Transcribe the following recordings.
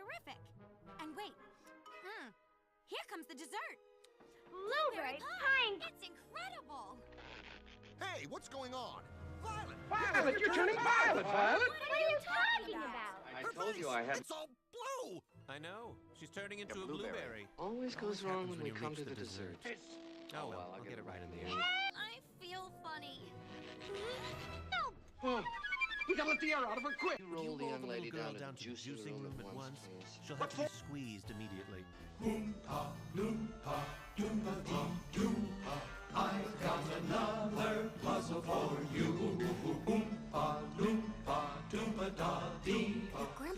terrific. And wait, here comes the dessert. Blueberry pie. It's incredible. Hey, what's going on? Violet! Violet, you're turning violet, Violet! What are you talking about? I told you I had... It's all blue! I know. She's turning into a blueberry. Always goes wrong when we come to reach the dessert. Oh, well, I'll get it right in the end. I feel funny. Oh, we gotta let the air out of her quick! You roll the young lady girl down to to the juicing room at once. please. She'll have to be squeezed immediately. Oompa, loompa, doompa dee doompa. I've got another puzzle for you. Oompa, loompa, doompa da dee.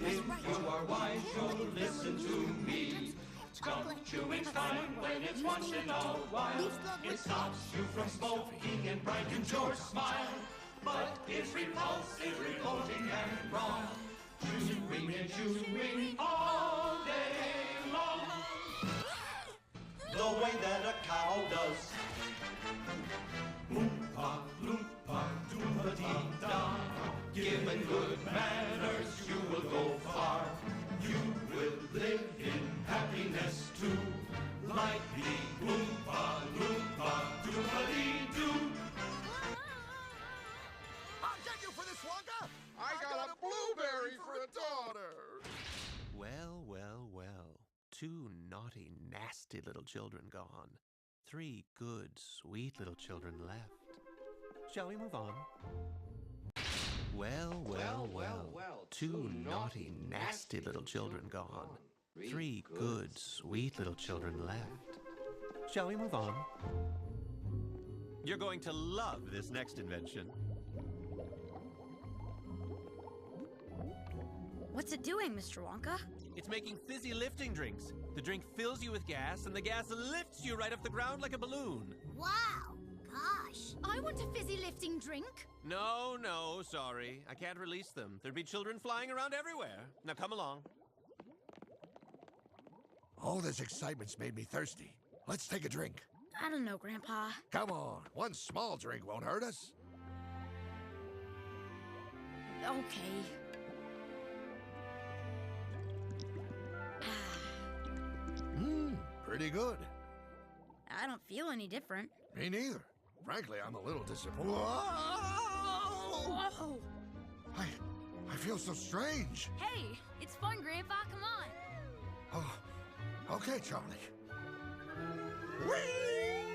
If you are wise, you'll listen to me. Don't chewing's fine when it's once in a while. It stops you from smoking and brightens your smile. But it's repulsive, revolting, and wrong. Chewing and chewing all day long. The way that a cow does. Oompa, loompa, doompa dee da. Given good manners, you will go far. You will live in happiness too. Like the Oompa, loompa, doompa dee doo. I'll get you for this, Wonka! I got a blueberry for a daughter! Well, well, well. 2 naughty, nasty little children gone. 3 good, sweet little children left. Shall we move on? Well, well, well. 2 naughty, nasty little children gone. 3 good, sweet little children left. Shall we move on? You're going to love this next invention. What's it doing, Mr. Wonka? It's making fizzy lifting drinks. The drink fills you with gas, and the gas lifts you right off the ground like a balloon. Wow. Gosh. I want a fizzy lifting drink. No, no, sorry. I can't release them. There'd be children flying around everywhere. Now come along. All this excitement's made me thirsty. Let's take a drink. I don't know, Grandpa. Come on, one small drink won't hurt us. Okay. Pretty good. I don't feel any different. Me neither. Frankly, I'm a little disappointed. Whoa! I feel so strange. Hey, it's fun, Grandpa. Come on. Oh, okay, Charlie. Whee!